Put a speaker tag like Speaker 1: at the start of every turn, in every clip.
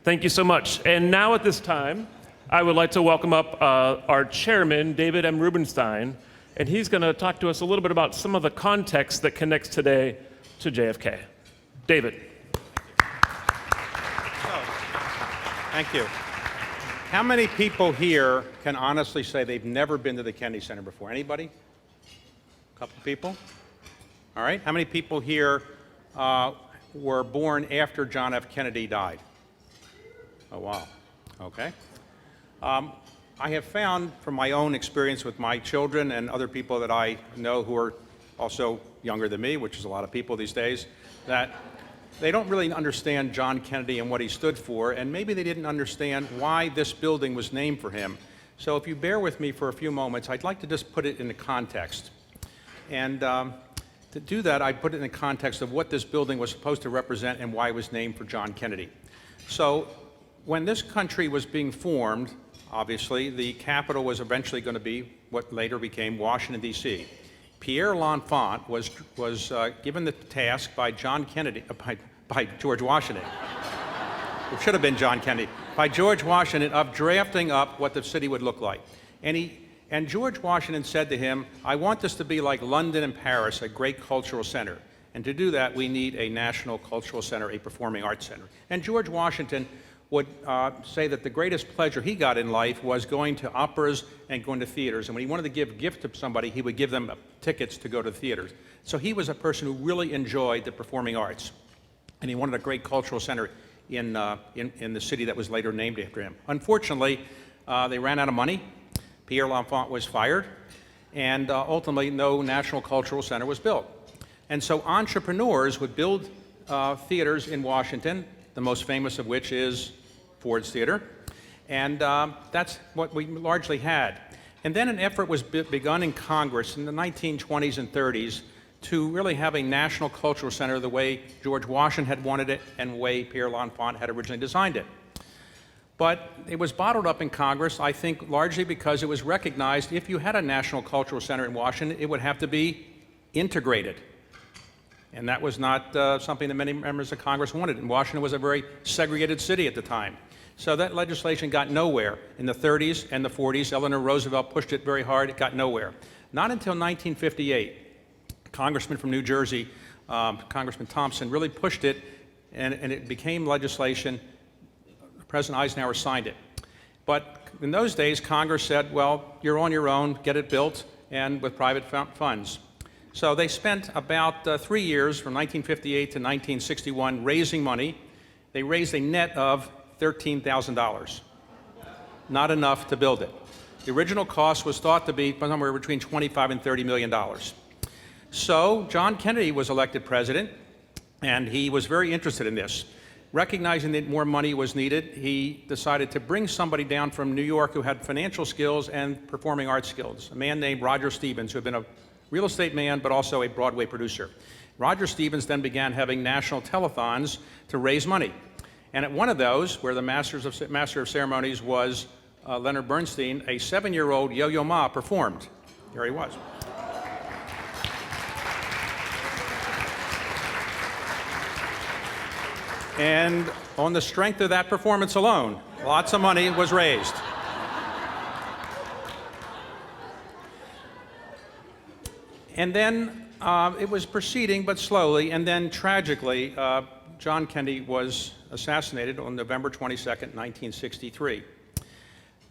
Speaker 1: Thank you so much. And now at this time, I would like to welcome up our chairman, David M. Rubenstein, and he's going to talk to us a little bit about some of the context that connects today to JFK. David.
Speaker 2: Thank you. How many people here can honestly say they've never been to the Kennedy Center before? Anybody? A couple people? All right. How many people here were born after John F. Kennedy died? Oh, wow. Okay. I have found from my own experience with my children and other people that I know who are also younger than me, which is a lot of people these days, that they don't really understand John Kennedy and what he stood for, and maybe they didn't understand why this building was named for him. So if you bear with me for a few moments, I'd like to just put it into context. And to do that, I put it in the context of what this building was supposed to represent and why it was named for John Kennedy. So when this country was being formed, obviously, the capital was eventually going to be what later became Washington, D.C. Pierre L'Enfant was given the task by John Kennedy, by George Washington. It should have been John Kennedy, by George Washington, of drafting up what the city would look like. And George Washington said to him, I want this to be like London and Paris, a great cultural center. And to do that, we need a national cultural center, a performing arts center. And George Washington would say that the greatest pleasure he got in life was going to operas and going to theaters. And when he wanted to give a gift to somebody, he would give them tickets to go to theaters. So he was a person who really enjoyed the performing arts. And he wanted a great cultural center in the city that was later named after him. Unfortunately, they ran out of money. Pierre L'Enfant was fired. And ultimately, no national cultural center was built. And so entrepreneurs would build theaters in Washington, the most famous of which is Ford's Theater. And that's what we largely had. And then an effort was begun in Congress in the 1920s and 30s to really have a national cultural center the way George Washington had wanted it and the way Pierre L'Enfant had originally designed it. But it was bottled up in Congress, I think, largely because it was recognized if you had a national cultural center in Washington, it would have to be integrated. And that was not something that many members of Congress wanted. And Washington was a very segregated city at the time. So that legislation got nowhere. In the 30s and the 40s, Eleanor Roosevelt pushed it very hard. It got nowhere. Not until 1958, a congressman from New Jersey, Congressman Thompson, really pushed it, and it became legislation. President Eisenhower signed it. But in those days, Congress said, well, you're on your own, get it built, and with private funds. So they spent about 3 years, from 1958 to 1961, raising money. They raised a net of $13,000. Not enough to build it. The original cost was thought to be somewhere between $25 and $30 million. So John Kennedy was elected president, and he was very interested in this. Recognizing that more money was needed, he decided to bring somebody down from New York who had financial skills and performing arts skills, a man named Roger Stevens, who had been a real estate man, but also a Broadway producer. Roger Stevens then began having national telethons to raise money. And at one of those, where the Master of Ceremonies was Leonard Bernstein, a 7-year-old Yo-Yo Ma performed. There he was. And on the strength of that performance alone, lots of money was raised. And then it was proceeding, but slowly, and then tragically, John Kennedy was assassinated on November 22nd, 1963.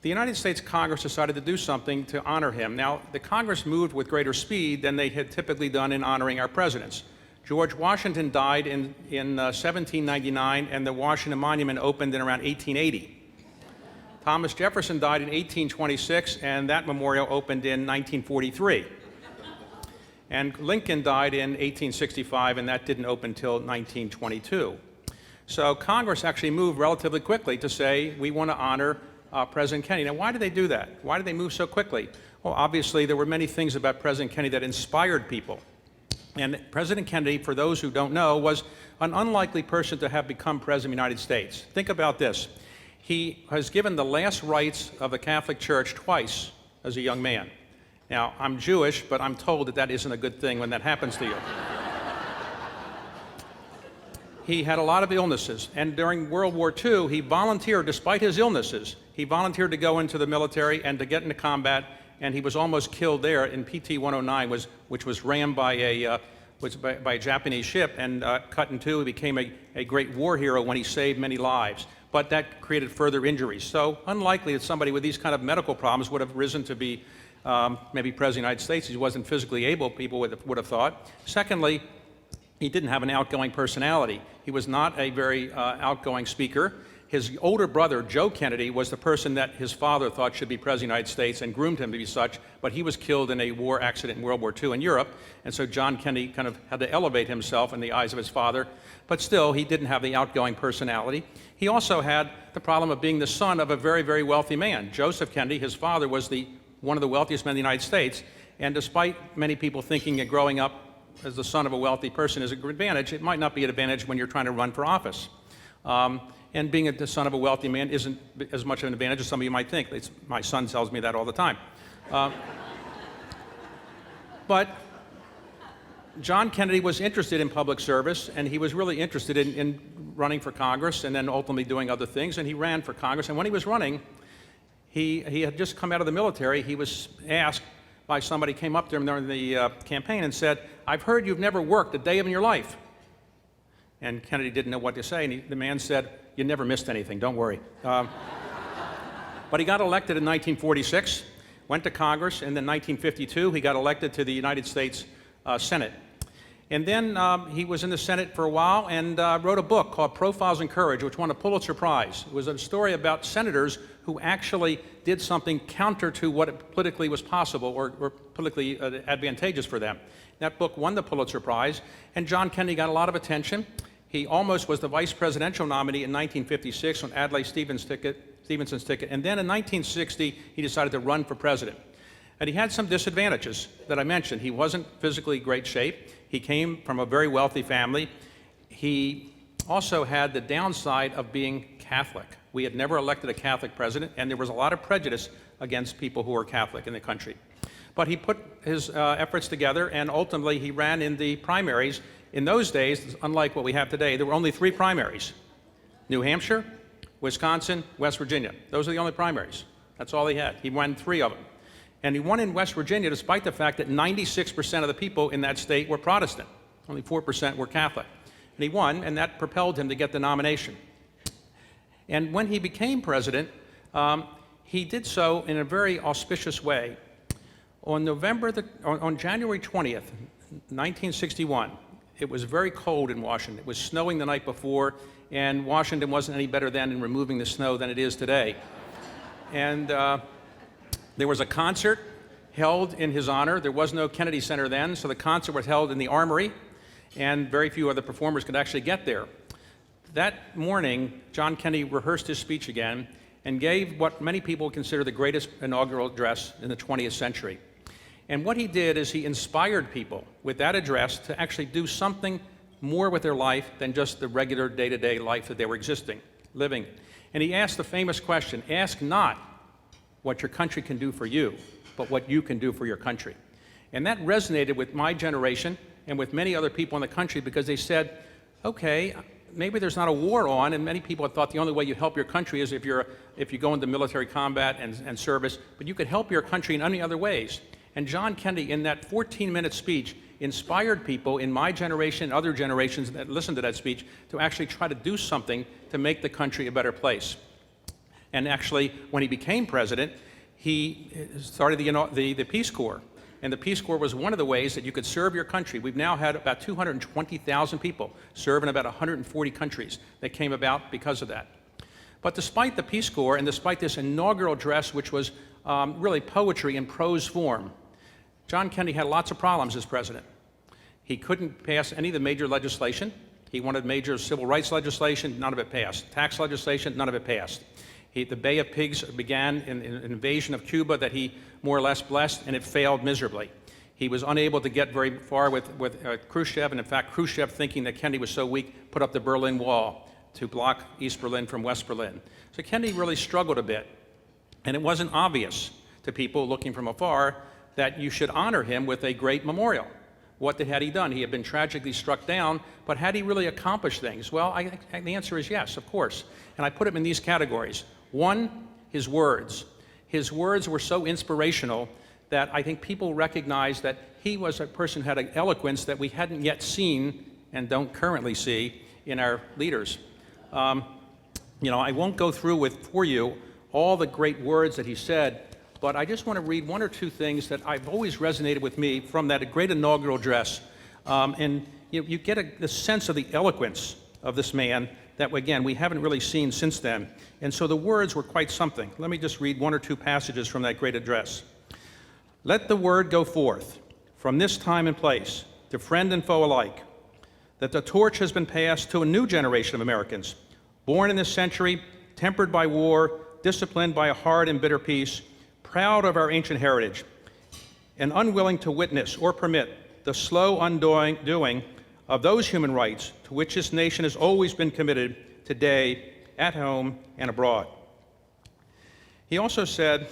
Speaker 2: The United States Congress decided to do something to honor him. Now, the Congress moved with greater speed than they had typically done in honoring our presidents. George Washington died in 1799, and the Washington Monument opened in around 1880. Thomas Jefferson died in 1826, and that memorial opened in 1943. And Lincoln died in 1865, and that didn't open until 1922. So Congress actually moved relatively quickly to say, we want to honor President Kennedy. Now, why did they do that? Why did they move so quickly? Well, obviously, there were many things about President Kennedy that inspired people. And President Kennedy, for those who don't know, was an unlikely person to have become President of the United States. Think about this. He has given the last rites of the Catholic Church twice as a young man. Now, I'm Jewish, but I'm told that that isn't a good thing when that happens to you. he had a lot of illnesses. And during World War II, he volunteered, despite his illnesses, he volunteered to go into the military and to get into combat, and he was almost killed there in PT-109, which was rammed by a Japanese ship and cut in two. He became a great war hero when he saved many lives. But that created further injuries. So unlikely that somebody with these kind of medical problems would have risen to be maybe President of the United States. He wasn't physically able, people would have thought. Secondly, he didn't have an outgoing personality. He was not a very outgoing speaker. His older brother, Joe Kennedy, was the person that his father thought should be President of the United States and groomed him to be such, but he was killed in a war accident in World War II in Europe, and so John Kennedy kind of had to elevate himself in the eyes of his father, but still, he didn't have the outgoing personality. He also had the problem of being the son of a very, very wealthy man. Joseph Kennedy, his father, was one of the wealthiest men in the United States, and despite many people thinking that growing up as the son of a wealthy person is a good advantage, it might not be an advantage when you're trying to run for office. And being the son of a wealthy man isn't as much of an advantage as some of you might think. My son tells me that all the time. But John Kennedy was interested in public service, and he was really interested in running for Congress and then ultimately doing other things, and he ran for Congress. And when he was running, he had just come out of the military. He was asked by somebody, came up to him during the campaign and said, "I've heard you've never worked a day in your life." And Kennedy didn't know what to say, and the man said, "You never missed anything, don't worry." But he got elected in 1946, went to Congress, and then 1952 he got elected to the United States Senate. And then he was in the Senate for a while and wrote a book called Profiles in Courage, which won a Pulitzer Prize. It was a story about senators who actually did something counter to what politically was possible or politically advantageous for them. That book won the Pulitzer Prize, and John Kennedy got a lot of attention. He almost was the vice presidential nominee in 1956 on Adlai Stevenson's ticket, and then in 1960 he decided to run for president. And he had some disadvantages that I mentioned. He wasn't physically great shape. He came from a very wealthy family. He also had the downside of being Catholic. We had never elected a Catholic president, and there was a lot of prejudice against people who were Catholic in the country. But he put his efforts together, and ultimately he ran in the primaries. In those days, unlike what we have today, there were only 3 primaries: New Hampshire, Wisconsin, West Virginia. Those are the only primaries. That's all he had. He won 3 of them. And he won in West Virginia despite the fact that 96% of the people in that state were Protestant. Only 4% were Catholic. And he won, and that propelled him to get the nomination. And when he became president, he did so in a very auspicious way. On January 20th, 1961, it was very cold in Washington. It was snowing the night before, and Washington wasn't any better then in removing the snow than it is today. And there was a concert held in his honor. There was no Kennedy Center then, so the concert was held in the Armory, and very few other performers could actually get there. That morning, John Kennedy rehearsed his speech again and gave what many people consider the greatest inaugural address in the 20th century. And what he did is he inspired people with that address to actually do something more with their life than just the regular day-to-day life that they were living. And he asked the famous question, "Ask not what your country can do for you, but what you can do for your country." And that resonated with my generation and with many other people in the country, because they said, okay, maybe there's not a war on, and many people had thought the only way you help your country is if you go into military combat and service, but you could help your country in many other ways. And John Kennedy, in that 14-minute speech, inspired people in my generation and other generations that listened to that speech to actually try to do something to make the country a better place. And actually, when he became president, he started the Peace Corps. And the Peace Corps was one of the ways that you could serve your country. We've now had about 220,000 people serve in about 140 countries that came about because of that. But despite the Peace Corps and despite this inaugural address, which was really poetry in prose form, John Kennedy had lots of problems as president. He couldn't pass any of the major legislation. He wanted major civil rights legislation, none of it passed. Tax legislation, none of it passed. The Bay of Pigs began an invasion of Cuba that he more or less blessed, and it failed miserably. He was unable to get very far with Khrushchev, and in fact, Khrushchev, thinking that Kennedy was so weak, put up the Berlin Wall to block East Berlin from West Berlin. So Kennedy really struggled a bit, and it wasn't obvious to people looking from afar that you should honor him with a great memorial. What had he done? He had been tragically struck down, but had he really accomplished things? Well, the answer is yes, of course. And I put him in these categories. One, his words. His words were so inspirational that I think people recognized that he was a person who had an eloquence that we hadn't yet seen and don't currently see in our leaders. I won't go through for you all the great words that he said, but I just want to read one or two things that I've always resonated with me from that great inaugural address. You get the sense of the eloquence of this man that, again, we haven't really seen since then. And so the words were quite something. Let me just read one or two passages from that great address. Let the word go forth from this time and place to friend and foe alike, that the torch has been passed to a new generation of Americans, born in this century, tempered by war, disciplined by a hard and bitter peace, proud of our ancient heritage, and unwilling to witness or permit the slow undoing of those human rights to which this nation has always been committed today, at home and abroad. He also said,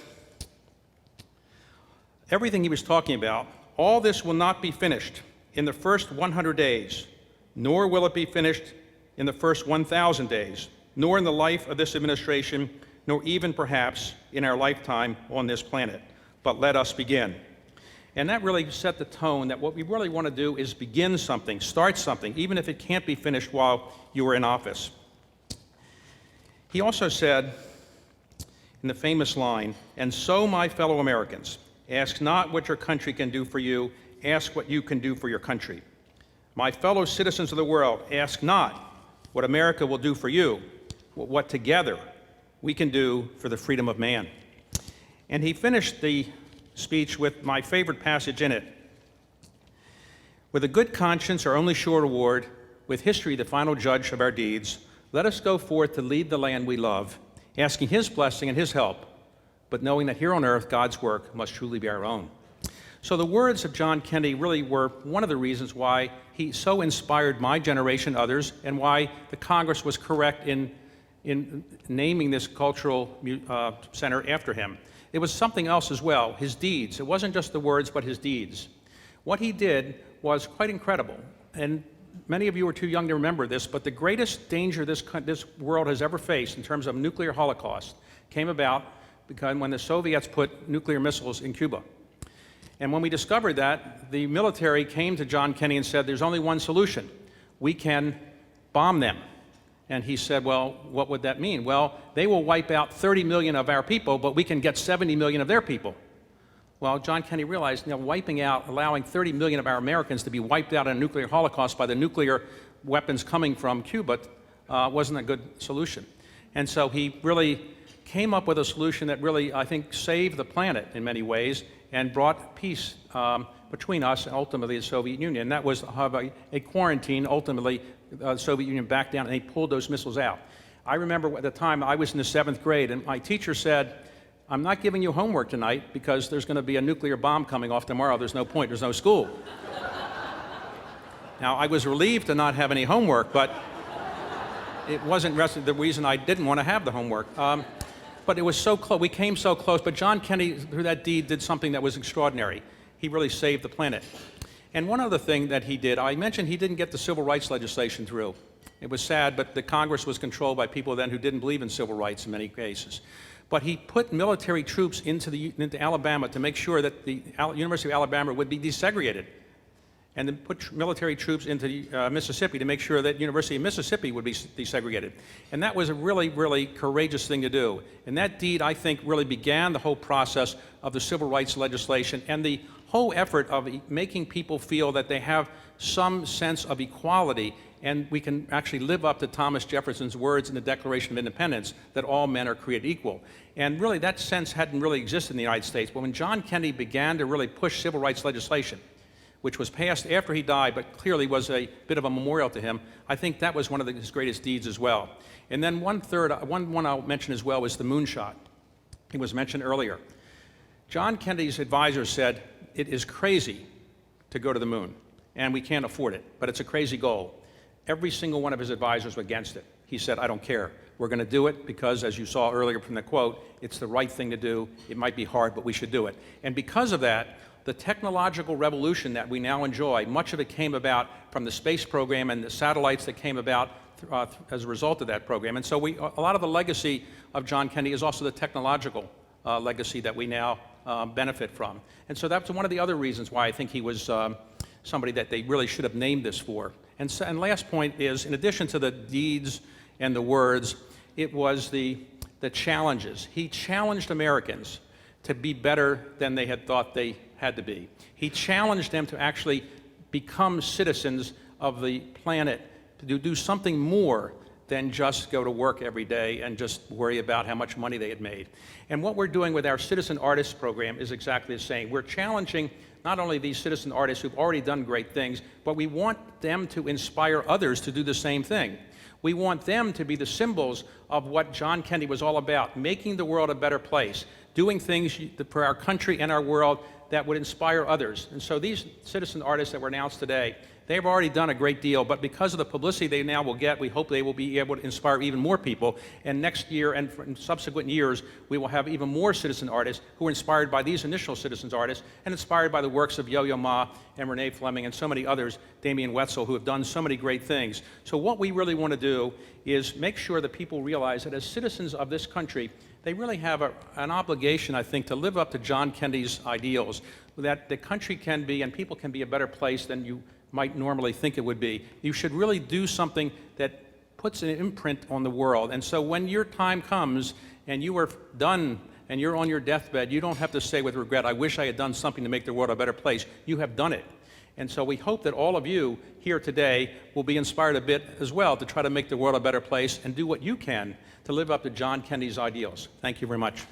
Speaker 2: everything he was talking about, all this will not be finished in the first 100 days, nor will it be finished in the first 1,000 days, nor in the life of this administration, nor even perhaps in our lifetime on this planet. But let us begin. And that really set the tone that what we really want to do is begin something, start something, even if it can't be finished while you are in office. He also said, in the famous line, "And so, my fellow Americans, ask not what your country can do for you, ask what you can do for your country. My fellow citizens of the world, ask not what America will do for you, but what together we can do for the freedom of man." And he finished the speech with my favorite passage in it. "With a good conscience, our only sure reward, with history the final judge of our deeds, let us go forth to lead the land we love, asking his blessing and his help, but knowing that here on earth God's work must truly be our own." So the words of John Kennedy really were one of the reasons why he so inspired my generation, others, and why the Congress was correct in naming this cultural center after him. It was something else as well, his deeds. It wasn't just the words, but his deeds. What he did was quite incredible. And many of you are too young to remember this, but the greatest danger this world has ever faced in terms of nuclear holocaust came about because when the Soviets put nuclear missiles in Cuba. And when we discovered that, the military came to John Kennedy and said, there's only one solution. We can bomb them. And he said, well, what would that mean? Well, they will wipe out 30 million of our people, but we can get 70 million of their people. Well, John Kennedy realized, wiping out, allowing 30 million of our Americans to be wiped out in a nuclear holocaust by the nuclear weapons coming from Cuba wasn't a good solution. And so he really came up with a solution that really, I think, saved the planet in many ways and brought peace between us and ultimately the Soviet Union. That was a quarantine, ultimately, the Soviet Union backed down and they pulled those missiles out. I remember at the time I was in the 7th grade and my teacher said, I'm not giving you homework tonight because there's going to be a nuclear bomb coming off tomorrow. There's no point, there's no school. Now, I was relieved to not have any homework, but it wasn't the reason I didn't want to have the homework. But it was so close, we came so close, but John Kennedy, through that deed, did something that was extraordinary. He really saved the planet. And one other thing that he did, I mentioned he didn't get the civil rights legislation through. It was sad, but the Congress was controlled by people then who didn't believe in civil rights in many cases. But he put military troops into Alabama to make sure that the University of Alabama would be desegregated, and then put military troops into Mississippi to make sure that University of Mississippi would be desegregated. And that was a really, really courageous thing to do. And that deed, I think, really began the whole process of the civil rights legislation and the whole effort of making people feel that they have some sense of equality, and we can actually live up to Thomas Jefferson's words in the Declaration of Independence that all men are created equal. And really, that sense hadn't really existed in the United States. But when John Kennedy began to really push civil rights legislation, which was passed after he died, but clearly was a bit of a memorial to him, I think that was one of his greatest deeds as well. And then one I'll mention as well was the moonshot. It was mentioned earlier. John Kennedy's advisors said, it is crazy to go to the moon, and we can't afford it, but it's a crazy goal. Every single one of his advisors were against it. He said, I don't care. We're going to do it because, as you saw earlier from the quote, it's the right thing to do. It might be hard, but we should do it. And because of that, the technological revolution that we now enjoy, much of it came about from the space program and the satellites that came about as a result of that program. And so a lot of the legacy of John Kennedy is also the technological legacy that we now benefit from. And so that's one of the other reasons why I think he was somebody that they really should have named this for. And last point is, in addition to the deeds and the words, it was the challenges. He challenged Americans to be better than they had thought they had to be. He challenged them to actually become citizens of the planet, to do something more than just go to work every day and just worry about how much money they had made. And what we're doing with our Citizen Artists program is exactly the same. We're challenging not only these citizen artists who've already done great things, but we want them to inspire others to do the same thing. We want them to be the symbols of what John Kennedy was all about, making the world a better place, doing things for our country and our world that would inspire others. And so these citizen artists that were announced today, they've already done a great deal, but because of the publicity they now will get, we hope they will be able to inspire even more people. And next year and in subsequent years, we will have even more citizen artists who are inspired by these initial citizens artists and inspired by the works of Yo-Yo Ma and Renee Fleming and so many others, Damien Wetzel, who have done so many great things. So what we really want to do is make sure that people realize that as citizens of this country, they really have an obligation, I think, to live up to John Kennedy's ideals, that the country can be and people can be a better place than you might normally think it would be. You should really do something that puts an imprint on the world. And so when your time comes and you are done and you're on your deathbed, you don't have to say with regret, I wish I had done something to make the world a better place. You have done it. And so we hope that all of you here today will be inspired a bit as well to try to make the world a better place and do what you can to live up to John Kennedy's ideals. Thank you very much.